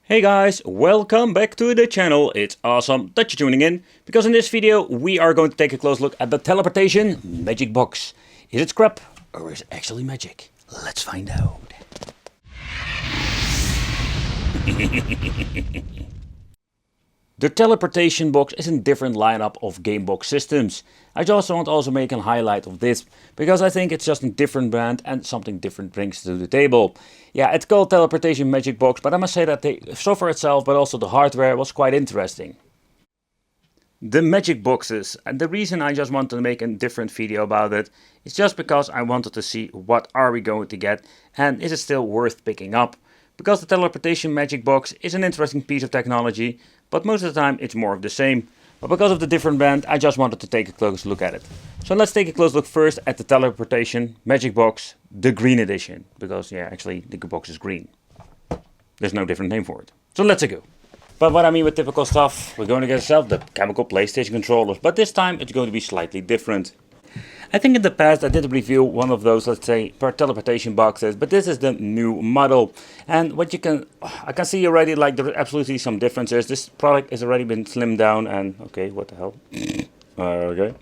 Hey guys, welcome back to the channel. It's awesome that you're tuning in, because in this video we are going to take a close look at the Teleportation Magic Box. Is it crap or is it actually magic? Let's find out. The Teleportation Box is a different lineup of game box systems. I just want to also make a highlight of this, because I think it's just a different brand and something different brings to the table. Yeah, it's called Teleportation Magic Box, but I must say that the software itself, but also the hardware, was quite interesting. The Magic Boxes, and the reason I just wanted to make a different video about it is just because I wanted to see what are we going to get and is it still worth picking up. Because the Teleportation Magic Box is an interesting piece of technology, but most of the time it's more of the same. But because of the different brand, I just wanted to take a close look at it. So let's take a close look first at the Teleportation Magic Box, the green edition. Because yeah, actually the box is green. There's no different name for it. So let's go. But what I mean with typical stuff, we're going to get ourselves the chemical PlayStation controllers. But this time it's going to be slightly different. I think in the past I did review one of those, let's say, per teleportation boxes, but this is the new model. And what I can see already, like, there are absolutely some differences. This product has already been slimmed down and, okay, what the hell? Okay.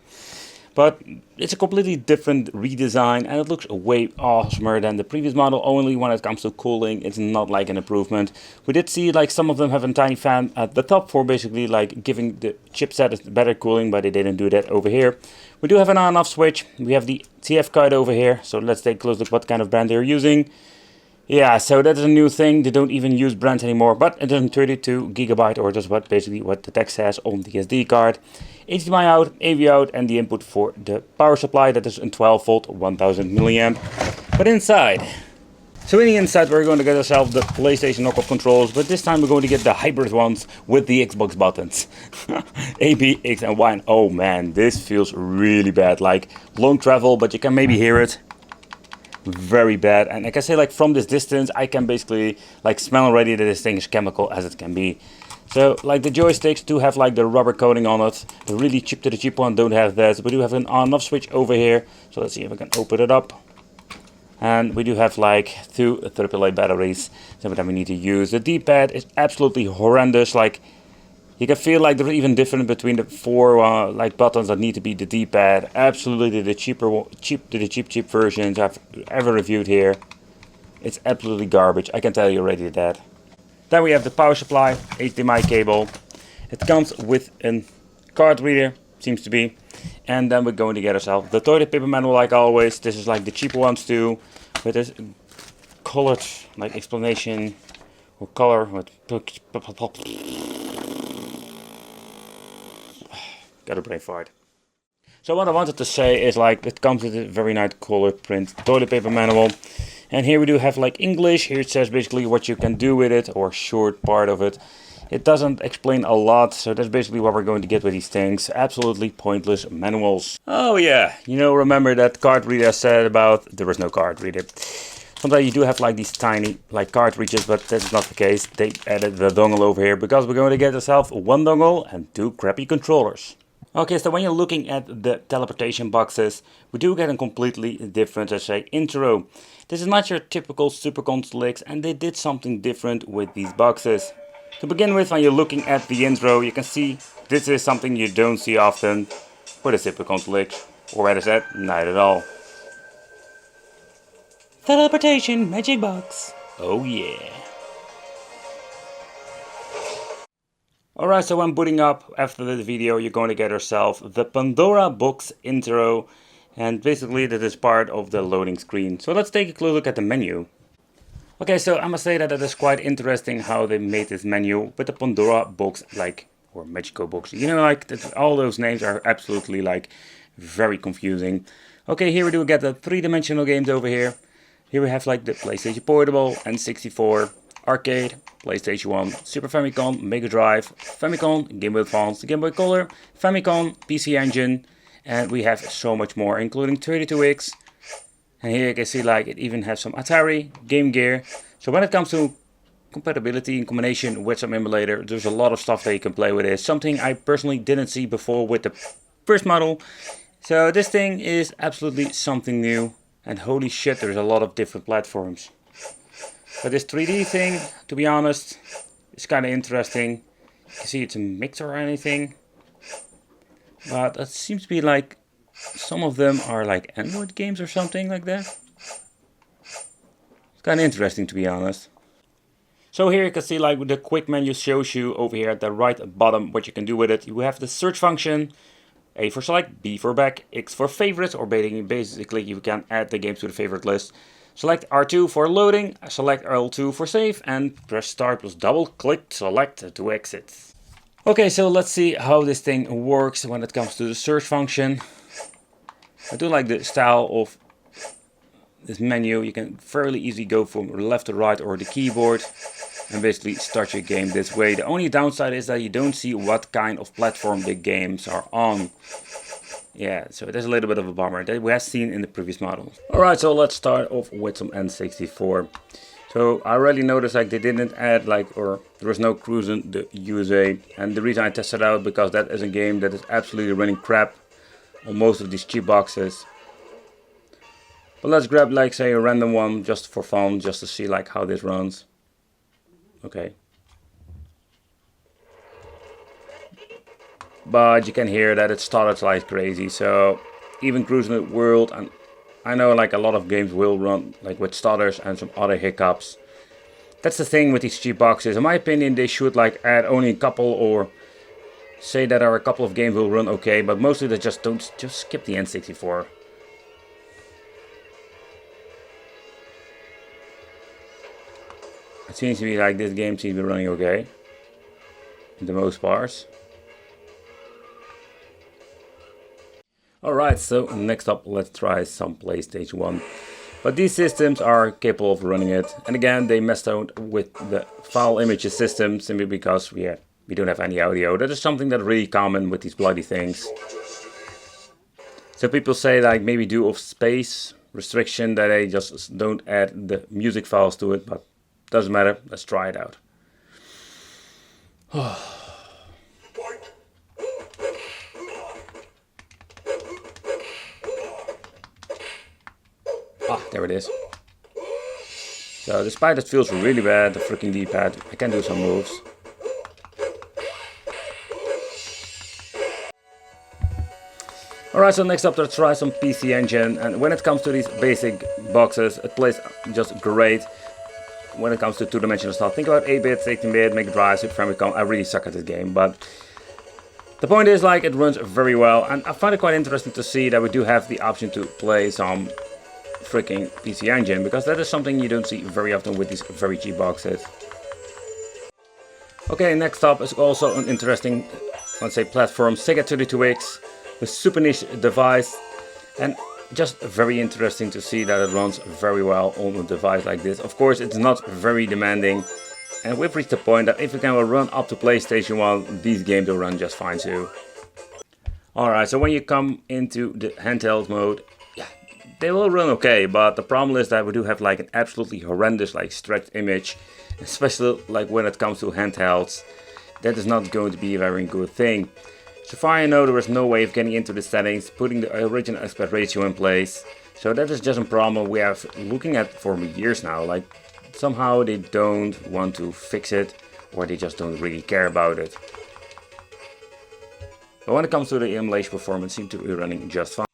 But it's a completely different redesign and it looks way awesomer than the previous model. Only when it comes to cooling, it's not like an improvement. We did see like some of them have a tiny fan at the top for basically like giving the chipset better cooling, but they didn't do that over here. We do have an on-off switch. We have the TF card over here. So let's take a close look what kind of brand they're using. Yeah, so that is a new thing. They don't even use brands anymore, but it is 32 gigabyte, or just basically what the text says on the SD card. HDMI out, AV out, and the input for the power supply, that is a 12 volt 1000 milliamp. But inside, so in the inside we're going to get ourselves the PlayStation knockoff controls, but this time we're going to get the hybrid ones with the Xbox buttons. A, B, X and Y. Oh man, this feels really bad, like long travel, but you can maybe hear it. Very bad, and I can say like from this distance I can basically like smell already that this thing is chemical as it can be. So like the joysticks do have like the rubber coating on it. The really cheap to the cheap one don't have that. We do have an on-off switch over here, so let's see if I can open it up. And we do have like two AAA batteries that we need to use. The D-pad is absolutely horrendous. Like you can feel like there's even different between the four like buttons that need to be the D-pad. Absolutely the cheap versions I've ever reviewed here. It's absolutely garbage, I can tell you already that. Then we have the power supply, HDMI cable. It comes with a card reader, seems to be. And then we're going to get ourselves the toilet paper manual like always. This is like the cheaper ones too. With this colored like explanation or color with got a brain fart. So what I wanted to say is like it comes with a very nice colored print toilet paper manual. And here we do have like English. Here it says basically what you can do with it, or short part of it. It doesn't explain a lot, so that's basically what we're going to get with these things. Absolutely pointless manuals. Oh yeah, you know, remember that card reader I said about there was no card reader. Sometimes you do have like these tiny like cartridges, but that's not the case. They added the dongle over here because we're going to get ourselves one dongle and two crappy controllers. Okay, so when you're looking at the teleportation boxes, we do get a completely different, let's say, intro. This is not your typical Super Consolex, and they did something different with these boxes. To begin with, when you're looking at the intro, you can see this is something you don't see often with a Super Consolex, or as I said, not at all. Teleportation Magic Box. Oh yeah. Alright, so when booting up after the video, you're going to get yourself the Pandora box intro. And basically that is part of the loading screen. So let's take a close look at the menu. Okay, so I must say that it is quite interesting how they made this menu with the Pandora box, like, or Magico box. You know, like, all those names are absolutely, like, very confusing. Okay, here we do get the three-dimensional games over here. Here we have, like, the PlayStation Portable, N64, Arcade, PlayStation 1, Super Famicom, Mega Drive, Famicom, Game Boy Advance, Game Boy Color, Famicom, PC Engine, and we have so much more, including 32X. And here you can see like it even has some Atari, Game Gear. So when it comes to compatibility in combination with some emulator, there's a lot of stuff that you can play with it. Something I personally didn't see before with the first model. So this thing is absolutely something new. And holy shit, there's a lot of different platforms. But this 3D thing, to be honest, It's kind of interesting. You can see it's a mix or anything. But it seems to be like some of them are like Android games or something like that. It's kind of interesting, to be honest. So here you can see like the quick menu shows you over here at the right bottom what you can do with it. You have the search function, A for select, B for back, X for favorites, or basically you can add the games to the favorite list. Select R2 for loading, select L2 for save, and press start plus double click select to exit. Okay, so let's see how this thing works when it comes to the search function. I do like the style of this menu. You can fairly easily go from left to right or the keyboard and basically start your game this way. The only downside is that you don't see what kind of platform the games are on. Yeah, so there's a little bit of a bummer that we have seen in the previous models. Alright, so let's start off with some N64. So I already noticed like they didn't add like, or there was no Cruising the USA. And the reason I tested it out because that is a game that is absolutely running crap on most of these cheap boxes. But let's grab like say a random one just for fun, just to see like how this runs. Okay. But you can hear that it started like crazy. So even Cruising the World, and I know like a lot of games will run like with stutters and some other hiccups. That's the thing with these cheap boxes. In my opinion, they should like add only a couple or say that a couple of games will run okay, but mostly they just skip the N64. It seems to be like this game seems to be running okay, in the most parts. Alright, so next up let's try some PlayStation 1. But these systems are capable of running it. And again, they messed out with the file images system simply because we don't have any audio. That is something that's really common with these bloody things. So people say like maybe due of space restriction that they just don't add the music files to it, but doesn't matter. Let's try it out. Ah, there it is. So despite it feels really bad, the freaking D-pad, I can do some moves. Alright, so next up let's try some PC Engine, and when it comes to these basic boxes, it plays just great. When it comes to two-dimensional stuff, think about 8-bit, 16-bit, Mega Drive, Super Famicom. I really suck at this game, but the point is like it runs very well, and I find it quite interesting to see that we do have the option to play some freaking PC Engine, because that is something you don't see very often with these very cheap boxes. Okay, next up is also an interesting, let's say, platform, Sega 32X, a super niche device, and just very interesting to see that it runs very well on a device like this. Of course, it's not very demanding, and we've reached the point that if we can run up to PlayStation 1, these games will run just fine too. Alright, so when you come into the handheld mode, yeah, they will run okay, but the problem is that we do have like an absolutely horrendous like stretched image, especially like when it comes to handhelds. That is not going to be a very good thing. So far I know there is no way of getting into the settings, putting the original aspect ratio in place. So that is just a problem we have looking at for years now. Like somehow they don't want to fix it, or they just don't really care about it. But when it comes to the emulation performance, it seems to be running just fine.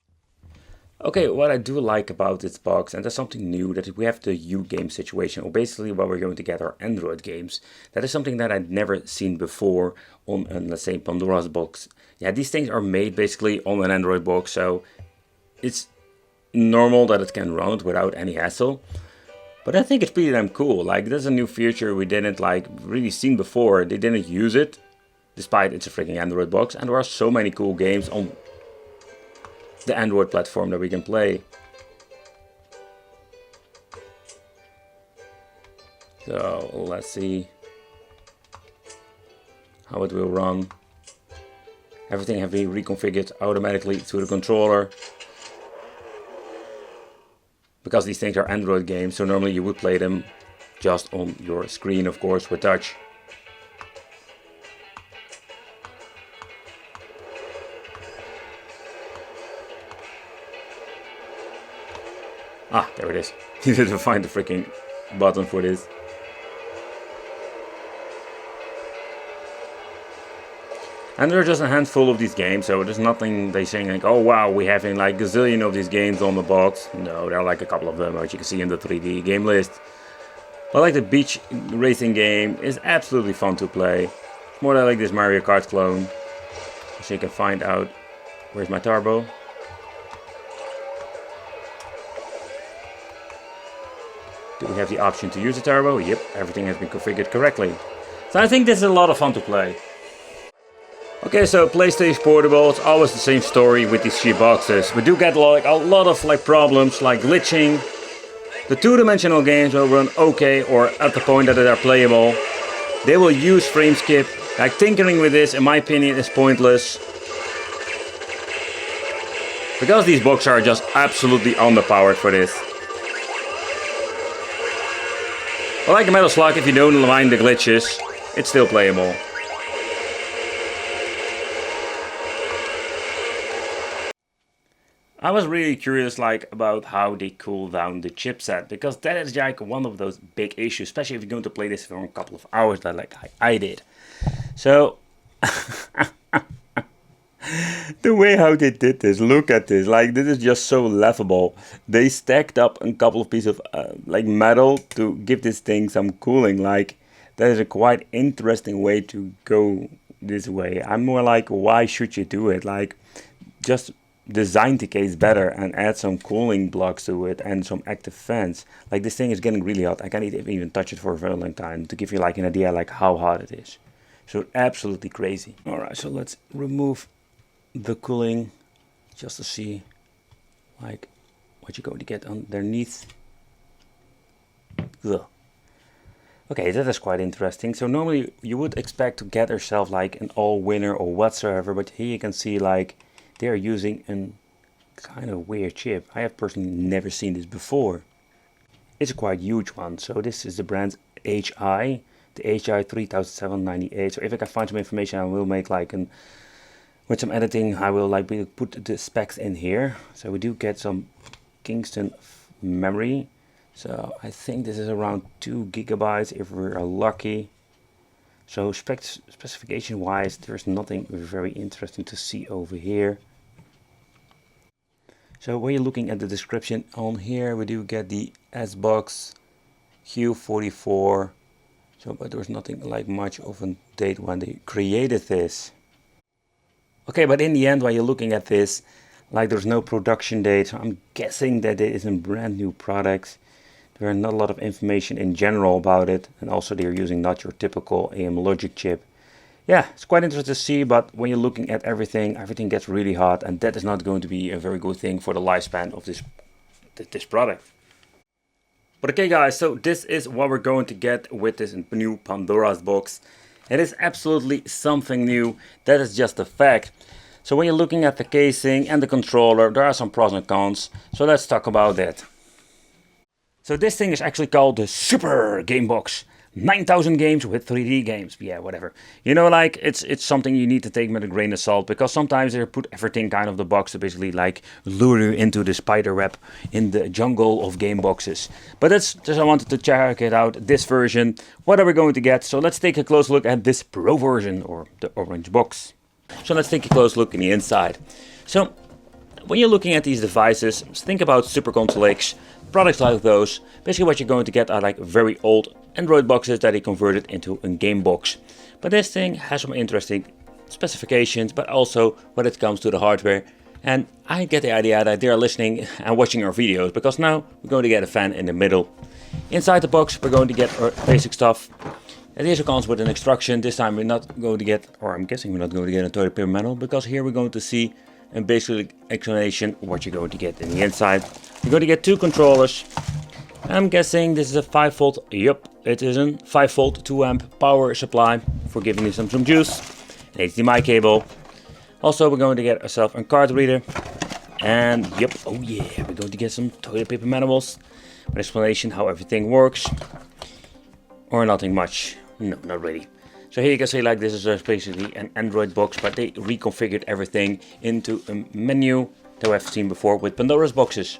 Okay, what I do like about this box, and that's something new, that we have the U-game situation, or basically where we're going to get our Android games. That is something that I'd never seen before on, let's say, Pandora's box. Yeah, these things are made basically on an Android box, so it's normal that it can run it without any hassle. But I think it's pretty damn cool. Like, there's a new feature we didn't like really seen before. They didn't use it, despite it's a freaking Android box, and there are so many cool games on the Android platform that we can play. So let's see how it will run. Everything has been reconfigured automatically to the controller, because these things are Android games, so normally you would play them just on your screen, of course, with touch. Ah, there it is. Needed to find the freaking button for this. And there are just a handful of these games, so there's nothing they saying like, oh wow, we having like gazillion of these games on the box. No, there are like a couple of them, as you can see in the 3D game list. But like the beach racing game is absolutely fun to play. It's more like this Mario Kart clone. So you can find out, where's my turbo? Do we have the option to use the turbo? Yep, everything has been configured correctly. So I think this is a lot of fun to play. Okay, so PlayStation Portable, it's always the same story with these cheap boxes. We do get like a lot of like problems like glitching. The two-dimensional games will run okay or at the point that they are playable. They will use frame skip. Like tinkering with this, in my opinion, is pointless. Because these boxes are just absolutely underpowered for this. But like a Metal Slug, if you don't mind the glitches, it's still playable. I was really curious about how they cool down the chipset, because that is like one of those big issues, especially if you're going to play this for a couple of hours like I did. So the way how they did this, look at this, like this is just so laughable. They stacked up a couple of pieces of like metal to give this thing some cooling. Like that is a quite interesting way to go this way. I'm more like, why should you do it? Like just design the case better and add some cooling blocks to it and some active fans. Like this thing is getting really hot. I can't even touch it for a very long time to give you like an idea like how hot it is. So absolutely crazy. Alright, so let's remove the cooling just to see like what you're going to get underneath. Ugh. Okay, that is quite interesting. So normally you would expect to get yourself like an all winner or whatsoever, but here you can see like they are using a kind of weird chip. I have personally never seen this before. It's a quite huge one. So this is the brand HI, the HI 3798. So if I can find some information, I will make like with some editing, I will like put the specs in here. So we do get some Kingston memory. So I think this is around 2 gigabytes if we're lucky. So specification wise, there's nothing very interesting to see over here. So when you're looking at the description on here, we do get the S-Box Q44. So, but there's nothing like much of a date when they created this. Okay, but in the end, when you're looking at this, like there's no production date. So I'm guessing that it is a brand new product. There are not a lot of information in general about it. And also they're using not your typical AM logic chip. Yeah, it's quite interesting to see, but when you're looking at everything gets really hot, and that is not going to be a very good thing for the lifespan of this product. But okay guys, so this is what we're going to get with this new Pandora's box. It is absolutely something new, that is just a fact. So when you're looking at the casing and the controller, there are some pros and cons, so let's talk about that. So this thing is actually called the Super Game Box. 9,000 games with 3D games. Yeah, whatever. You know, like it's something you need to take with a grain of salt, because sometimes they put everything kind of the box to basically like lure you into the spider web in the jungle of game boxes. But that's just, I wanted to check it out, this version. What are we going to get? So let's take a close look at this Pro version, or the orange box. So let's take a close look in the inside. So when you're looking at these devices, think about Super Console X, products like those. Basically what you're going to get are like very old Android boxes that they converted into a game box. But this thing has some interesting specifications, but also when it comes to the hardware. And I get the idea that they are listening and watching our videos, because now we're going to get a fan in the middle. Inside the box we're going to get our basic stuff. It also comes with an instruction. This time we're not going to get, or I'm guessing we're not going to get a toilet paper manual, because here we're going to see a basic explanation what you're going to get in the inside. You're going to get 2 controllers. I'm guessing this is a 5 volt, yep, it is a 5 volt 2 amp power supply for giving you some juice. An HDMI cable. Also we're going to get ourselves a card reader. And yep, oh yeah, we're going to get some toilet paper manuals. An explanation how everything works. Or nothing much, no, not really. So here you can see like this is basically an Android box, but they reconfigured everything into a menu that we have seen before with Pandora's boxes.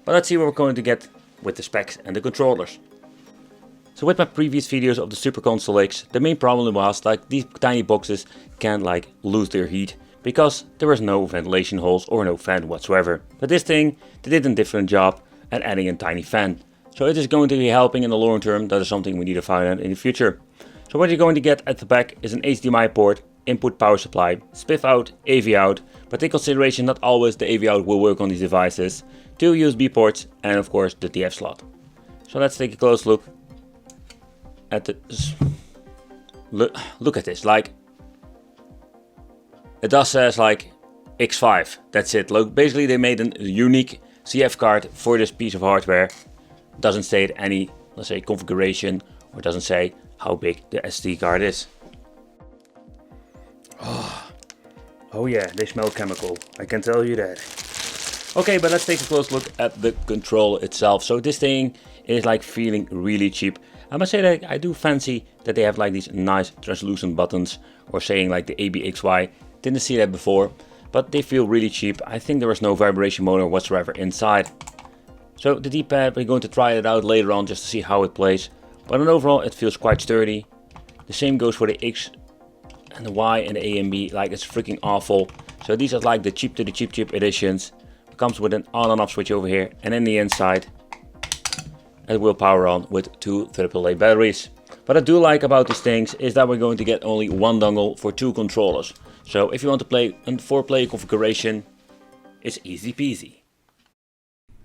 But let's see what we're going to get with the specs and the controllers. So with my previous videos of the Super Console X, the main problem was like these tiny boxes can like lose their heat because there was no ventilation holes or no fan whatsoever. But this thing, they did a different job at adding a tiny fan. So it is going to be helping in the long term. That is something we need to find out in the future. So what you're going to get at the back is an HDMI port, input power supply, SPIF out, AV out, but take consideration not always the AV out will work on these devices, 2 USB ports and of course the TF slot. So let's take a close look at the look at this. Like it does says like X5. That's it. Look, basically they made a unique CF card for this piece of hardware. It doesn't state any, let's say, configuration, or doesn't say how big the SD card is. Oh yeah, they smell chemical. I can tell you that. Okay, but let's take a close look at the control itself. So this thing is like feeling really cheap. I must say that I do fancy that they have like these nice translucent buttons, or saying like the ABXY. Didn't see that before, but they feel really cheap. I think there is no vibration motor whatsoever inside. So the D-pad, we're going to try it out later on just to see how it plays. But overall it feels quite sturdy. The same goes for the X and the Y and the A and B, like it's freaking awful. So these are like the cheap to the cheap editions. It comes with an on and off switch over here, and in the inside it will power on with 2 AAA batteries. What I do like about these things is that we're going to get only 1 dongle for 2 controllers. So if you want to play a 4-player configuration, it's easy peasy.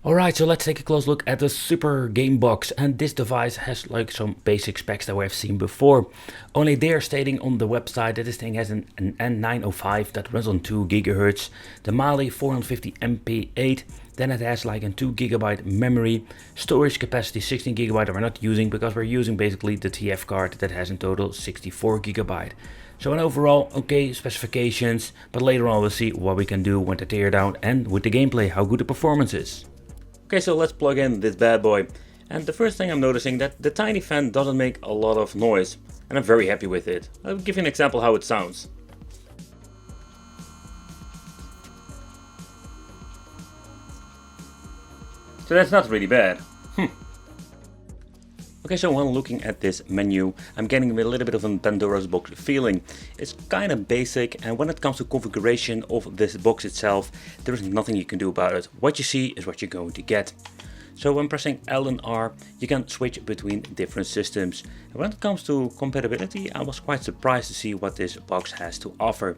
Alright, so let's take a close look at the Super Game Box, and this device has like some basic specs that we have seen before. Only they are stating on the website that this thing has an N905 that runs on 2 GHz, the Mali 450 MP8, then it has like a 2 GB memory, storage capacity 16 GB that we're not using because we're using basically the TF card that has in total 64 GB. So in overall, okay specifications, but later on we'll see what we can do with the teardown and with the gameplay, how good the performance is. Okay, so let's plug in this bad boy. And the first thing I'm noticing that the tiny fan doesn't make a lot of noise. And I'm very happy with it. I'll give you an example how it sounds. So that's not really bad. Okay, so when looking at this menu, I'm getting a little bit of a Pandora's box feeling. It's kind of basic, and when it comes to configuration of this box itself, there is nothing you can do about it. What you see is what you're going to get. So when pressing L and R, you can switch between different systems. And when it comes to compatibility, I was quite surprised to see what this box has to offer.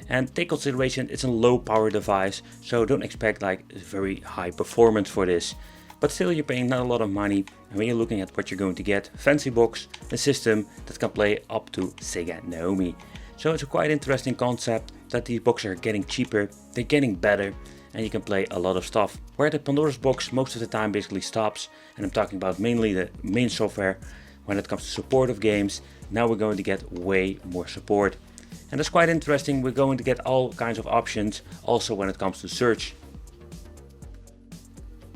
And take consideration, it's a low power device, so don't expect like very high performance for this. But still, you're paying not a lot of money, and when you're looking at what you're going to get, fancy box, a system that can play up to Sega Naomi. So it's a quite interesting concept that these boxes are getting cheaper, they're getting better, and you can play a lot of stuff. Where the Pandora's box most of the time basically stops, and I'm talking about mainly the main software, when it comes to support of games, now we're going to get way more support. And that's quite interesting, we're going to get all kinds of options, also when it comes to search.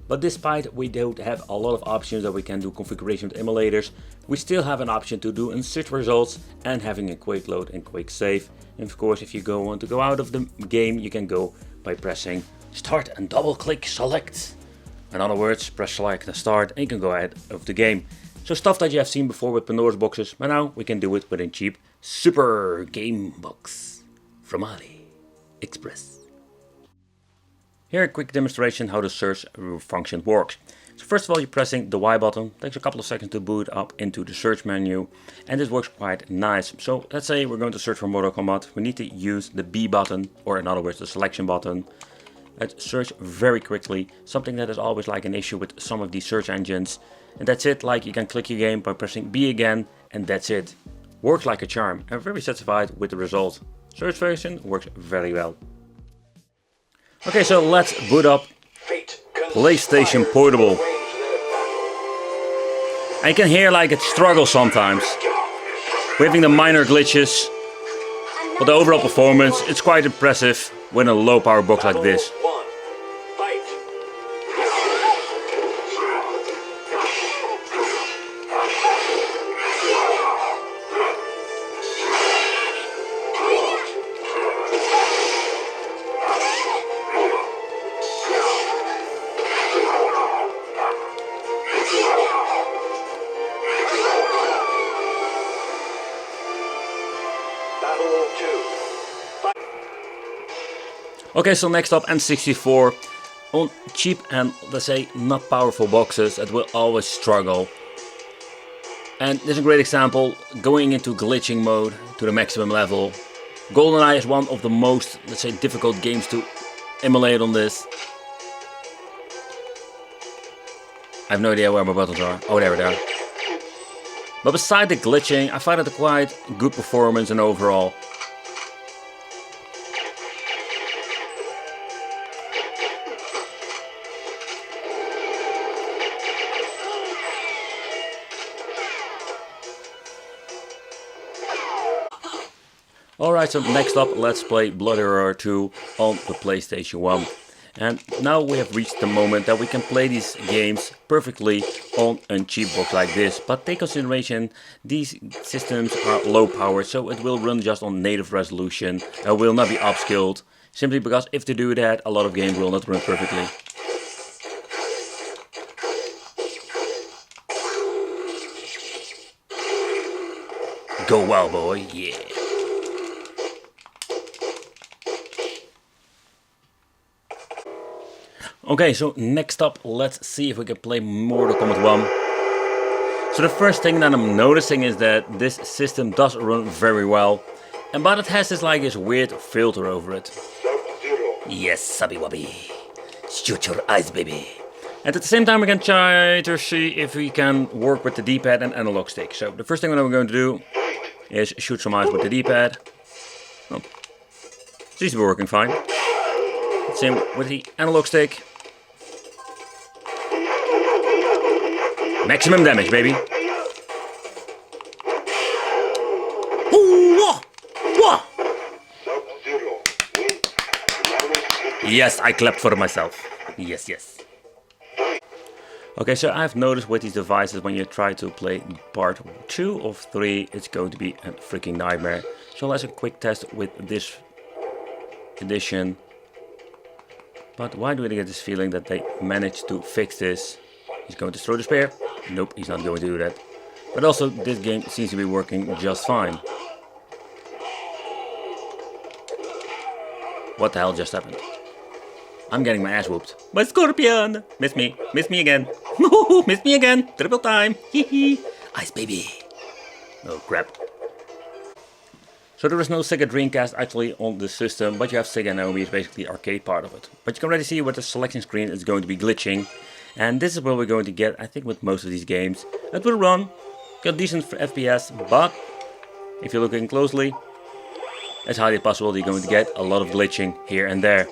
But despite we don't have a lot of options that we can do configuration with emulators, we still have an option to do in search results and having a quick load and quick save. And of course, if you want to go out of the game, you can go by pressing start and double click select. In other words, press select and start and you can go out of the game. So stuff that you have seen before with Pandora's boxes, but now we can do it with a cheap Super Game Box from AliExpress. Here a quick demonstration how the search function works. So first of all, you're pressing the Y button, takes a couple of seconds to boot up into the search menu, and this works quite nice. So let's say we're going to search for Mortal Kombat, we need to use the B button, or in other words the selection button. It search very quickly, something that is always like an issue with some of these search engines. And that's it, like you can click your game by pressing B again, and that's it. Works like a charm. I'm very satisfied with the result. Search function works very well. Okay, so let's boot up PlayStation Portable. I can hear like it struggles sometimes. We're having the minor glitches, but the overall performance, it's quite impressive with a low power box like this. Okay, so next up, N64. On cheap and, let's say, not powerful boxes, it will always struggle. And there's a great example, going into glitching mode to the maximum level. GoldenEye is one of the most, let's say, difficult games to emulate on this. I have no idea where my buttons are. Oh, there they are. But beside the glitching, I find it a quite good performance and overall. Alright, so next up, let's play Bloody Roar 2 on the PlayStation 1. And now we have reached the moment that we can play these games perfectly on a cheap box like this. But take consideration, these systems are low powered, so it will run just on native resolution. It will not be upscaled, simply because if they do that, a lot of games will not run perfectly. Go well, boy, yeah. Okay, so next up, let's see if we can play Mortal Kombat 1. So the first thing that I'm noticing is that this system does run very well, but it has this weird filter over it. Yes, Sabi Wabi. Shoot your eyes, baby. And at the same time, we can try to see if we can work with the D-pad and analog stick. So the first thing that we're going to do is shoot some eyes with the D-pad. Oh, seems to be working fine. Same with the analog stick. Maximum damage, baby. Ooh, wah, wah. Yes, I clapped for myself. Yes, yes. Okay, so I've noticed with these devices, when you try to play part 2 of 3, it's going to be a freaking nightmare. So let's have a quick test with this edition. But why do I get this feeling that they managed to fix this? He's going to throw the spear. Nope, he's not going to do that. But also, this game seems to be working just fine. What the hell just happened? I'm getting my ass whooped. By Scorpion! Miss me again. No, miss me again. Triple time. Hehe. Ice baby. Oh crap. So there is no Sega Dreamcast actually on the system, but you have Sega Naomi, it's basically the arcade part of it. But you can already see with the selection screen it's going to be glitching. And this is what we're going to get, I think, with most of these games. It will run, got decent for FPS, but if you're looking closely, it's highly possible that you're going to get a lot of glitching here and there.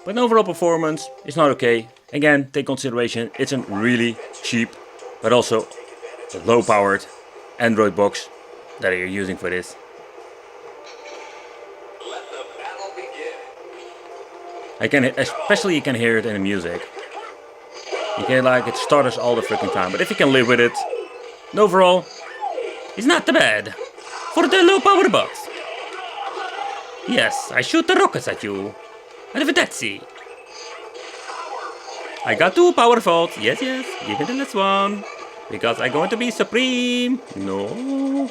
But overall performance is not okay. Again, take consideration, it's a really cheap, but also low powered Android box that you're using for this. Especially you can hear it in the music. You can it stutters all the freaking time, but if you can live with it, overall, it's not too bad for the low power box. Yes, I shoot the rockets at you. And if that's it. I got 2 power faults. Yes, yes, give me the last one. Because I'm going to be supreme. No.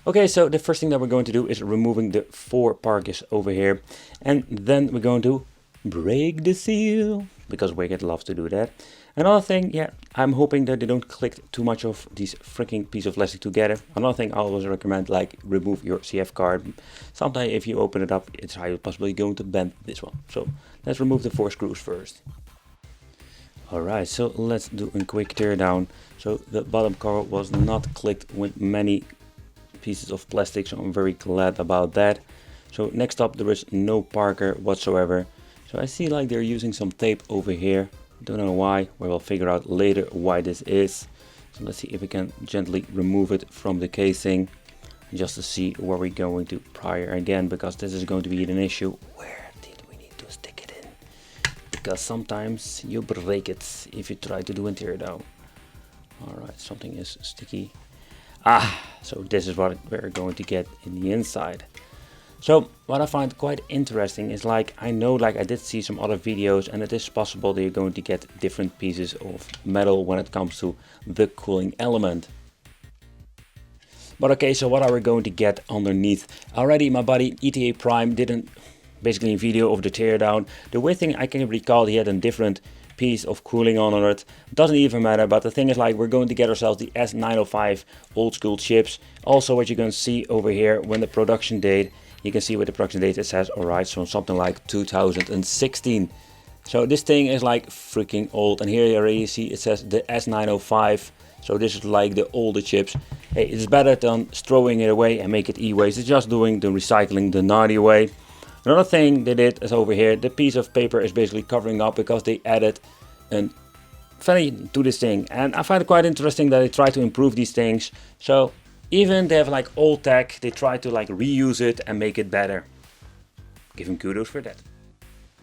Okay, so the first thing that we're going to do is removing the 4 parkers over here. And then we're going to break the seal. Because Wicked loves to do that. Another thing, yeah, I'm hoping that they don't click too much of these freaking piece of plastic together. Another thing I always recommend, remove your CF card. Sometimes if you open it up, it's highly possibly going to bend this one. So let's remove the 4 screws first. Alright, so let's do a quick tear down. So the bottom cover was not clicked with many pieces of plastic, so I'm very glad about that. So next up, there is no Parker whatsoever. So I see they're using some tape over here. Don't know why, we will figure out later why this is. So let's see if we can gently remove it from the casing, just to see where we're going to pry again, because this is going to be an issue. Where did we need to stick it in? Because sometimes you break it if you try to do a tear down. Alright, something is sticky. So this is what we're going to get in the inside. So what I find quite interesting is I know I did see some other videos, and it is possible that you're going to get different pieces of metal when it comes to the cooling element. But okay, so what are we going to get underneath? Already my buddy ETA Prime did basically a video of the teardown. The weird thing I can recall, he had a different piece of cooling on it. Doesn't even matter, but the thing is, like, we're going to get ourselves the S905 old school chips. Also, what you're going to see over here, when the production date, you can see with the production date it says, alright, so something like 2016. So this thing is like freaking old, and here you already see it says the S905. So this is like the older chips. Hey, it's better than throwing it away and make it e-waste. It's just doing the recycling the naughty way. Another thing they did is over here, the piece of paper is basically covering up because they added a fanny to this thing. And I find it quite interesting that they try to improve these things. So even they have like old tech, they try to like reuse it and make it better. Give them kudos for that.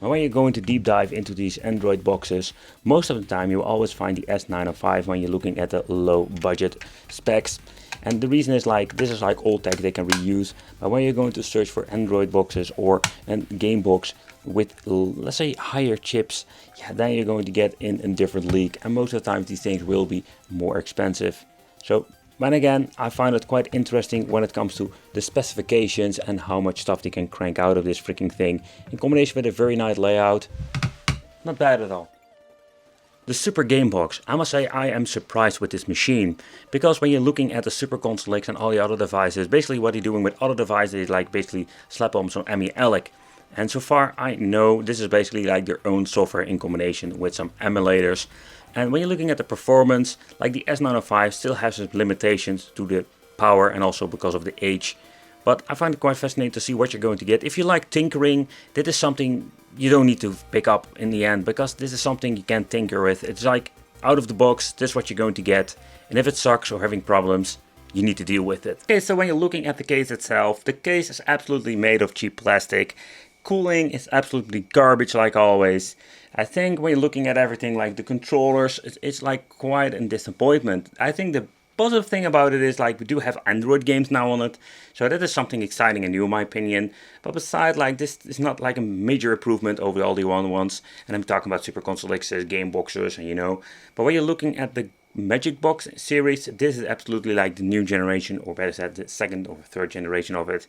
But when you're going to deep dive into these Android boxes, most of the time you always find the S905 when you're looking at the low budget specs. And the reason is, like, this is like old tech they can reuse. But when you're going to search for Android boxes or a game box with, let's say, higher chips, yeah, then you're going to get in a different league. And most of the time these things will be more expensive. So, but again, I find it quite interesting when it comes to the specifications and how much stuff they can crank out of this freaking thing. In combination with a very nice layout, not bad at all. The Super Game Box. I must say I am surprised with this machine, because when you're looking at the Super Console X and all the other devices, basically what they're doing with other devices is like basically slap on some ME-ELEC. And so far I know this is basically like their own software in combination with some emulators. And when you're looking at the performance, like the S905 still has some limitations to the power and also because of the age. But I find it quite fascinating to see what you're going to get. If you like tinkering, this is something you don't need to pick up in the end, because this is something you can tinker with. It's like out of the box, this is what you're going to get. And if it sucks or having problems, you need to deal with it. Okay, so when you're looking at the case itself, the case is absolutely made of cheap plastic. Cooling is absolutely garbage like always. I think when you're looking at everything like the controllers, it's like quite a disappointment. I think the positive thing about it is, like, we do have Android games now on it, so that is something exciting and new in my opinion. But besides, like, this is not like a major improvement over all the other ones, and I'm talking about Super Console X's, game boxes, and you know. But when you're looking at the Magic Box series, this is absolutely like the new generation, or better said, the second or third generation of it.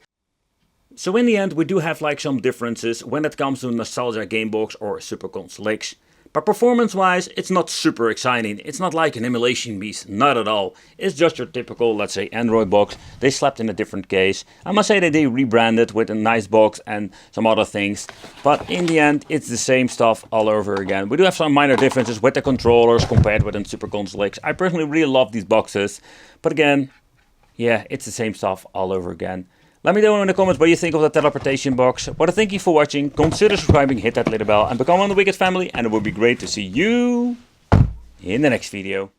So in the end, we do have like some differences when it comes to nostalgia game box or Super Console X. But performance-wise, it's not super exciting. It's not like an emulation beast, not at all. It's just your typical, let's say, Android box. They slapped in a different case. I must say that they rebranded with a nice box and some other things. But in the end, it's the same stuff all over again. We do have some minor differences with the controllers compared with a Super Console X. I personally really love these boxes. But again, yeah, it's the same stuff all over again. Let me know in the comments what you think of the teleportation box. But thank you for watching. Consider subscribing, hit that little bell and become one of the Wicked family. And it would be great to see you in the next video.